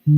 You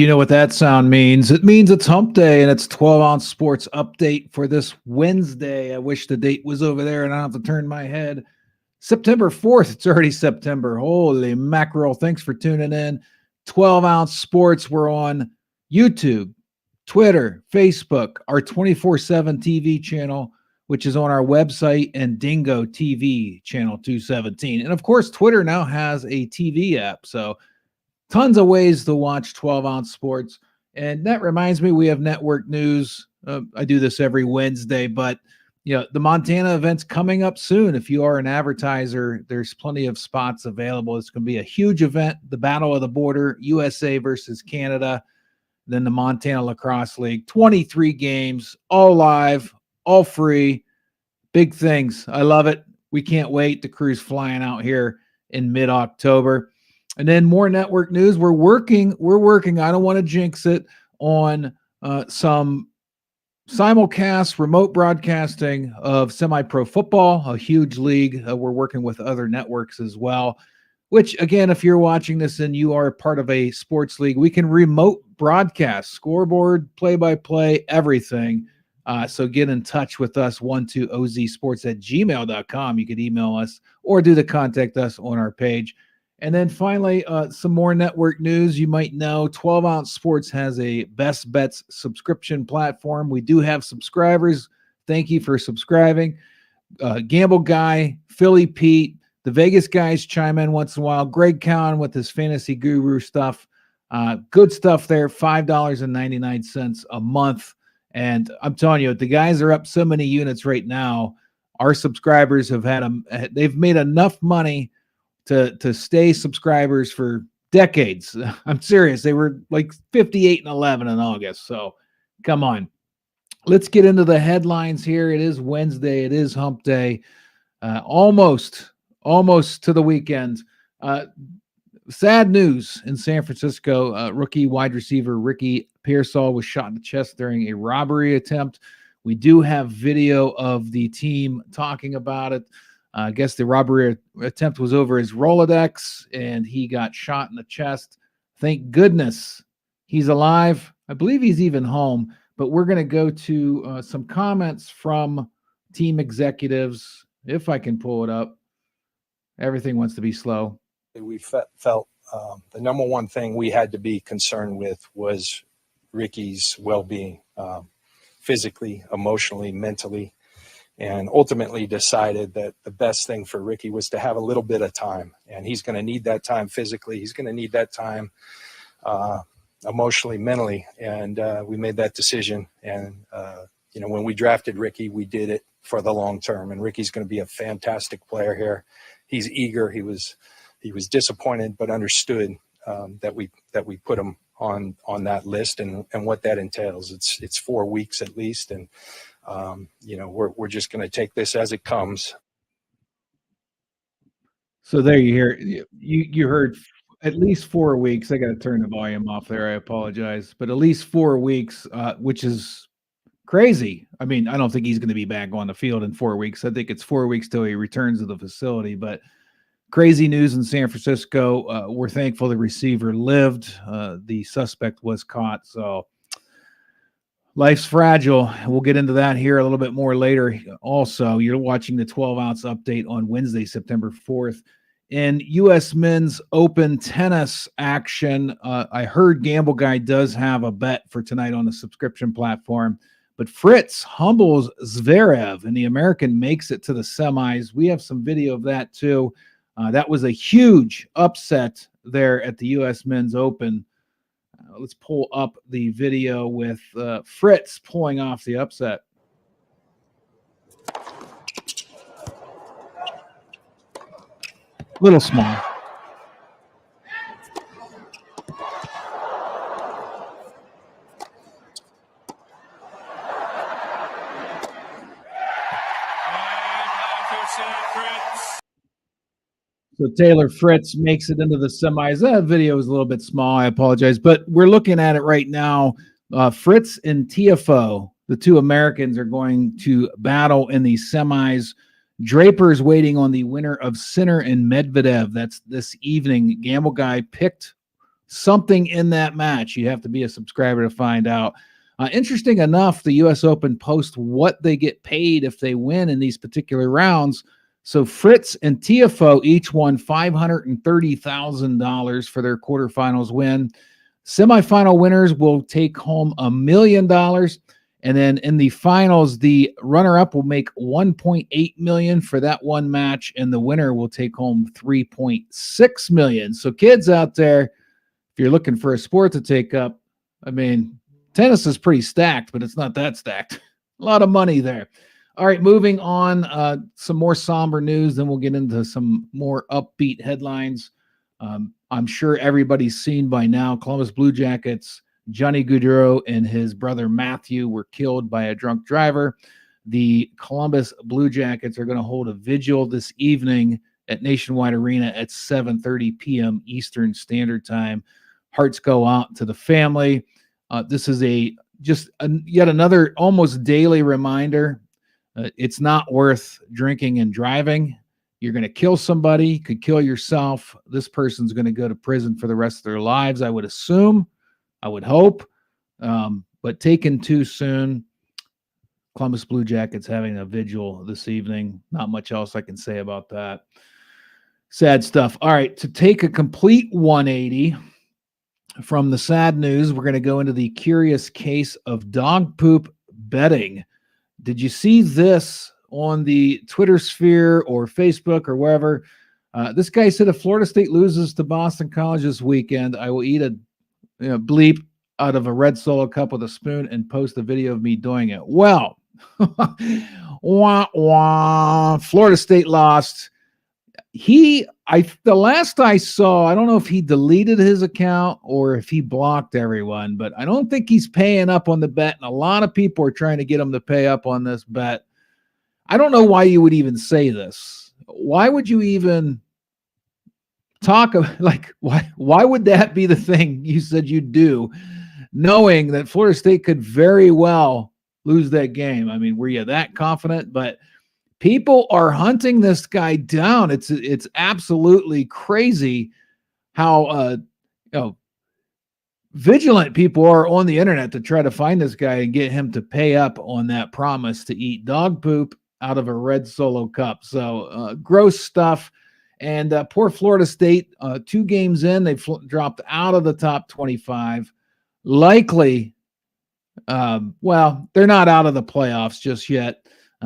know what that sound means. It means it's hump day and it's 12-ounce sports update for this Wednesday. I wish the date was over there and I don't have to turn my head. September 4th. It's already September. Holy mackerel. Thanks for tuning in. 12-ounce sports. We're on YouTube, Twitter, Facebook, our 24/7 TV channel, which is on our website, and Dingo TV channel 217. And of course, Twitter now has a TV app. So tons of ways to watch 12-ounce sports. And that reminds me, we have network news. I do this every Wednesday, but the Montana event's coming up soon. If you are an advertiser, there's plenty of spots available. It's going to be a huge event, the Battle of the Border, USA versus Canada, then the Montana Lacrosse League. 23 games, all live, all free. Big things. I love it. We can't wait. The crew's flying out here in mid-October. And then more network news. We're working. I don't want to jinx it, on some simulcast remote broadcasting of semi-pro football, a huge league. We're working with other networks as well, which, again, if you're watching this and you are part of a sports league, we can remote broadcast, scoreboard, play-by-play, everything. So get in touch with us, 12ozsports@gmail.com. You could email us or do the contact us on our page. And then finally, some more network news. You might know 12-ounce sports has a Best Bets subscription platform. We do have subscribers. Thank you for subscribing. Gamble Guy, Philly Pete, the Vegas guys chime in once in a while. Greg Cowan with his fantasy guru stuff. Good stuff there, $5.99 a month. And I'm telling you, the guys are up so many units right now. Our subscribers they've made enough money to stay subscribers for decades. I'm serious. They were like 58 and 11 in August. So come on. Let's get into the headlines here. It is Wednesday. It is hump day. Almost to the weekend. Sad news in San Francisco. Rookie wide receiver Ricky Pearsall was shot in the chest during a robbery attempt. We do have video of the team talking about it. I guess the robbery attempt was over his Rolodex, and he got shot in the chest. Thank goodness he's alive. I believe he's even home. But we're going to go to some comments from team executives, if I can pull it up. Everything wants to be slow. We felt the number one thing we had to be concerned with was Ricky's well-being, physically, emotionally, mentally. And ultimately decided that the best thing for Ricky was to have a little bit of time. And he's going to need that time physically. He's going to need that time emotionally, mentally. And we made that decision. And, when we drafted Ricky, we did it for the long term. And Ricky's going to be a fantastic player here. He's eager. He was disappointed, but understood that we put him on that list and what that entails. It's 4 weeks at least. And, we're just going to take this as it comes. So there you hear, you heard at least 4 weeks. I got to turn the volume off there. I apologize, but at least 4 weeks, which is crazy. I mean, I don't think he's going to be back on the field in 4 weeks. I think it's 4 weeks till he returns to the facility, but crazy news in San Francisco. We're thankful the receiver lived. The suspect was caught. So life's fragile. We'll get into that here a little bit more later. Also, you're watching the 12-ounce update on Wednesday, September 4th. In U.S. Men's Open tennis action, I heard Gamble Guy does have a bet for tonight on the subscription platform, but Fritz humbles Zverev, and the American makes it to the semis. We have some video of that, too. That was a huge upset there at the U.S. Men's Open. Let's pull up the video with Fritz pulling off the upset. Little small. So Taylor Fritz makes it into the semis. That video is a little bit small. I apologize, but we're looking at it right now. Fritz and Tiafoe, the two Americans, are going to battle in the semis. Draper's waiting on the winner of Sinner and Medvedev. That's this evening. Gamble Guy picked something in that match. You have to be a subscriber to find out. Interesting enough, the U.S. Open post what they get paid if they win in these particular rounds. So Fritz and Tiafoe each won $530,000 for their quarterfinals win. Semifinal winners will take home $1 million. And then in the finals, the runner-up will make $1.8 million for that one match, and the winner will take home $3.6 million. So kids out there, if you're looking for a sport to take up, I mean, tennis is pretty stacked, but it's not that stacked. A lot of money there. All right, moving on, some more somber news, then we'll get into some more upbeat headlines. I'm sure everybody's seen by now, Columbus Blue Jackets, Johnny Gaudreau and his brother Matthew were killed by a drunk driver. The Columbus Blue Jackets are going to hold a vigil this evening at Nationwide Arena at 7:30 p.m. Eastern Standard Time. Hearts go out to the family. This is yet another almost daily reminder. It's not worth drinking and driving. You're going to kill somebody, could kill yourself. This person's going to go to prison for the rest of their lives, I would assume, I would hope. But taken too soon. Columbus Blue Jackets having a vigil this evening. Not much else I can say about that. Sad stuff. All right, to take a complete 180 from the sad news, we're going to go into the curious case of dog poop betting. Did you see this on the Twitter sphere or Facebook or wherever? This guy said if Florida State loses to Boston College this weekend, I will eat a bleep out of a red Solo cup with a spoon and post a video of me doing it. Well, wah, wah, Florida State lost. The last I saw, I don't know if he deleted his account or if he blocked everyone, but I don't think he's paying up on the bet. And a lot of people are trying to get him to pay up on this bet. I don't know why you would even say this. Why would you even talk about, why would that be the thing you said you'd do, knowing that Florida State could very well lose that game? I mean, were you that confident? But people are hunting this guy down. It's absolutely crazy how vigilant people are on the internet to try to find this guy and get him to pay up on that promise to eat dog poop out of a red Solo cup. So gross stuff. And poor Florida State, 2 games in, they've dropped out of the top 25. Likely, well, they're not out of the playoffs just yet.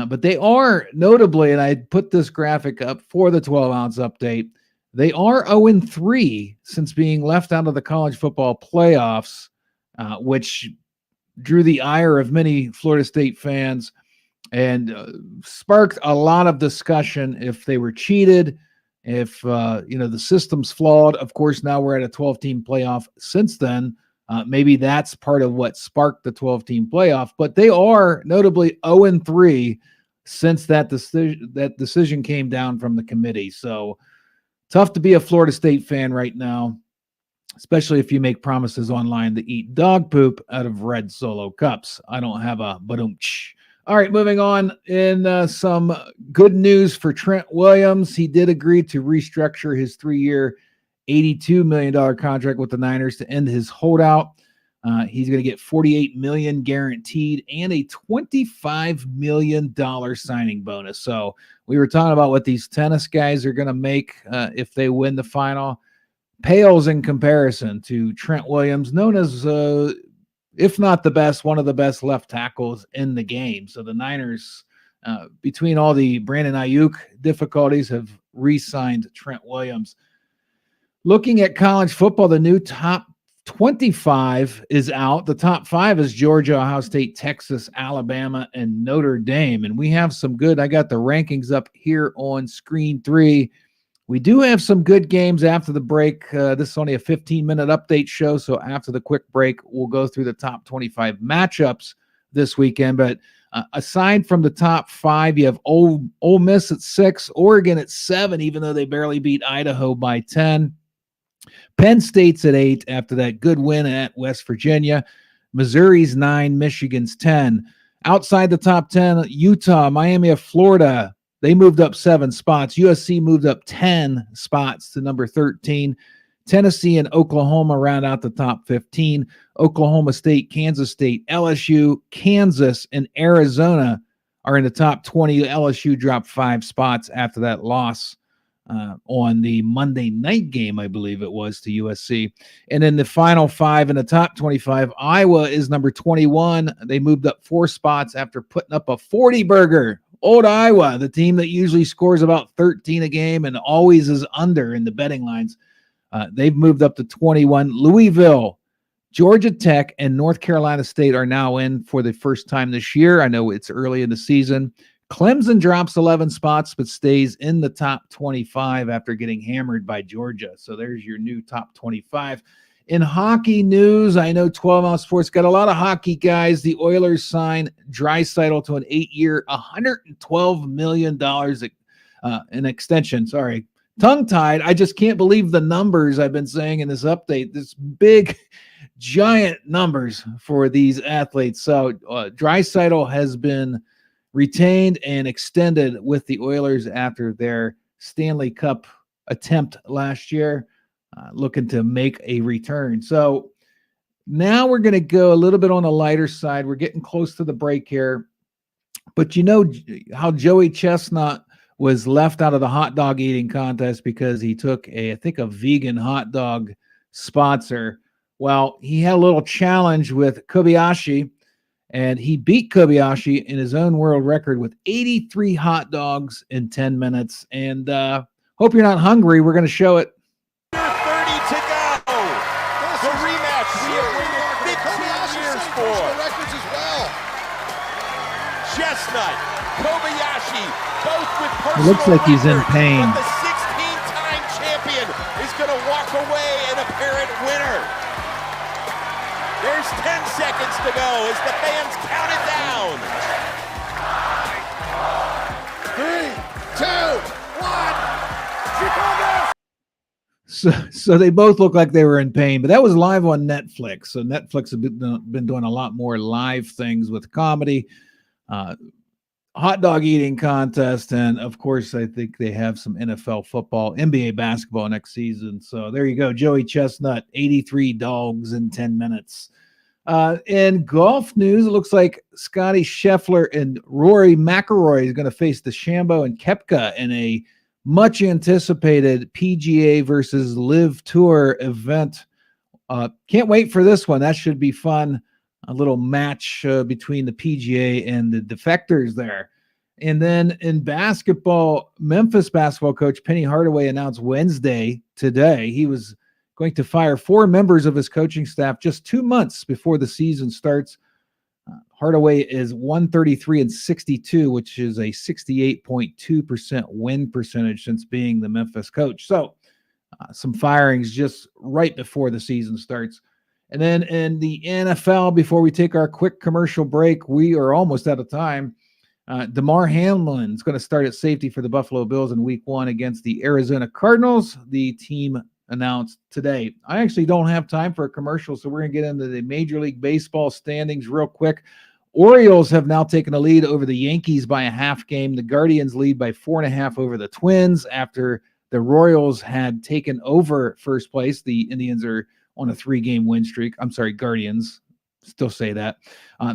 But they are notably, and I put this graphic up for the 12-ounce update, they are 0-3 since being left out of the college football playoffs, which drew the ire of many Florida State fans and sparked a lot of discussion if they were cheated, if the system's flawed. Of course, now we're at a 12-team playoff since then. Maybe that's part of what sparked the 12-team playoff, but they are notably 0-3 since that decision came down from the committee. So tough to be a Florida State fan right now, especially if you make promises online to eat dog poop out of red Solo cups. I don't have a ba-dum-tsh. All right, moving on. In some good news for Trent Williams, he did agree to restructure his 3-year, $82 million contract with the Niners to end his holdout. He's going to get $48 million guaranteed and a $25 million signing bonus. So we were talking about what these tennis guys are going to make if they win the final. Pales in comparison to Trent Williams, known as, if not the best, one of the best left tackles in the game. So the Niners, between all the Brandon Ayuk difficulties, have re-signed Trent Williams. Looking at college football, the new top 25 is out. The top 5 is Georgia, Ohio State, Texas, Alabama, and Notre Dame. And we have some good, I got the rankings up here on screen 3. We do have some good games after the break. This is only a 15-minute update show, so after the quick break, we'll go through the top 25 matchups this weekend. But Aside from the top 5, you have Ole Miss at 6, Oregon at 7, even though they barely beat Idaho by 10. Penn State's at 8 after that good win at West Virginia. Missouri's 9, Michigan's 10. Outside the top 10, Utah, Miami of Florida, they moved up 7 spots. USC moved up 10 spots to number 13. Tennessee and Oklahoma round out the top 15. Oklahoma State, Kansas State, LSU, Kansas, and Arizona are in the top 20. LSU dropped 5 spots after that loss on the Monday night game, I believe it was, to USC. And then the final 5 in the top 25, Iowa is number 21. They moved up 4 spots after putting up a 40-burger. Old Iowa, the team that usually scores about 13 a game and always is under in the betting lines. They've moved up to 21. Louisville, Georgia Tech, and North Carolina State are now in for the first time this year. I know it's early in the season. Clemson drops 11 spots but stays in the top 25 after getting hammered by Georgia. So there's your new top 25. In hockey news, I know 12 Ounce Sports got a lot of hockey guys. The Oilers signed Draisaitl to an 8-year, $112 million an extension. Sorry. Tongue-tied. I just can't believe the numbers I've been saying in this update. This big, giant numbers for these athletes. So Draisaitl has been retained and extended with the Oilers after their Stanley Cup attempt last year, looking to make a return. So now we're going to go a little bit on the lighter side. We're getting close to the break here. But you know how Joey Chestnut was left out of the hot dog eating contest because he took a vegan hot dog sponsor. Well, he had a little challenge with Kobayashi, and he beat Kobayashi in his own world record with 83 hot dogs in 10 minutes. And hope you're not hungry. We're going to show it. 30 to go. The rematch we have waited 15 years for. Records as well. Chestnut, Kobayashi, both with personal It looks like he's in pain. But the 16-time champion is going to walk away an apparent winner. There's 10 seconds to go as the fans count it down. 3, 2, 1. So they both look like they were in pain, but that was live on Netflix. So Netflix has been doing a lot more live things with comedy, hot dog eating contest, and of course, I think they have some NFL football, NBA basketball next season. So there you go. Joey Chestnut, 83 dogs in 10 minutes. In golf news, it looks like Scotty Scheffler and Rory McIlroy is going to face DeChambeau and Koepka in a much anticipated PGA versus Live Tour event. Can't wait for this one. That should be fun. A little match between the PGA and the defectors there. And then in basketball, Memphis basketball coach Penny Hardaway announced Wednesday, today, he was going to fire 4 members of his coaching staff just 2 months before the season starts. Hardaway is 133-62, which is a 68.2% win percentage since being the Memphis coach. So some firings just right before the season starts. And then in the NFL, before we take our quick commercial break, we are almost out of time. Damar Hamlin is going to start at safety for the Buffalo Bills in Week 1 against the Arizona Cardinals. The team announced today. I actually don't have time for a commercial, so we're going to get into the Major League Baseball standings real quick. Orioles have now taken a lead over the Yankees by a half game. The Guardians lead by 4.5 over the Twins after the Royals had taken over first place. The Indians are on a 3-game win streak. I'm sorry, Guardians. Still say that.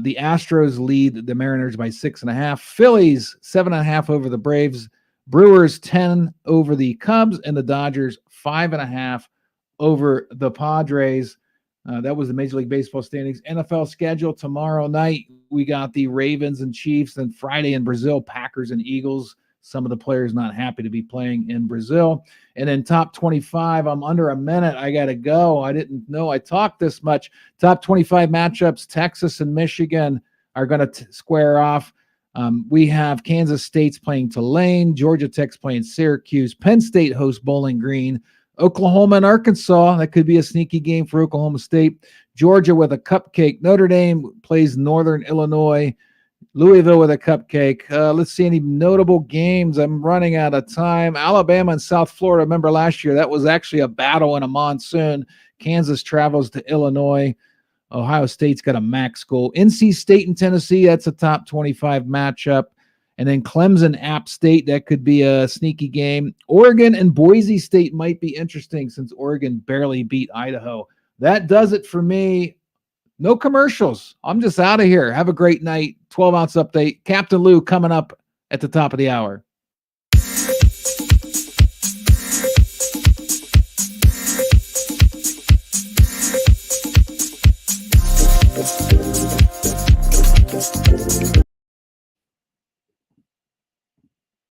The Astros lead the Mariners by 6.5. Phillies 7.5 over the Braves. Brewers 10 over the Cubs, and the Dodgers 5.5 over the Padres. That was the Major League Baseball standings. NFL schedule tomorrow night. We got the Ravens and Chiefs, and Friday in Brazil, Packers and Eagles. Some of the players not happy to be playing in Brazil. And then top 25, I'm under a minute. I got to go. I didn't know I talked this much. Top 25 matchups, Texas and Michigan are going to square off. We have Kansas State's playing Tulane, Georgia Tech's playing Syracuse, Penn State hosts Bowling Green, Oklahoma and Arkansas. That could be a sneaky game for Oklahoma State. Georgia with a cupcake. Notre Dame plays Northern Illinois. Louisville with a cupcake. Let's see any notable games. I'm running out of time. Alabama and South Florida. Remember last year, that was actually a battle in a monsoon. Kansas travels to Illinois. Ohio State's got a MAC school. NC State and Tennessee, that's a top 25 matchup. And then Clemson, App State, that could be a sneaky game. Oregon and Boise State might be interesting since Oregon barely beat Idaho. That does it for me. No commercials. I'm just out of here. Have a great night. 12-ounce update. Captain Lou coming up at the top of the hour.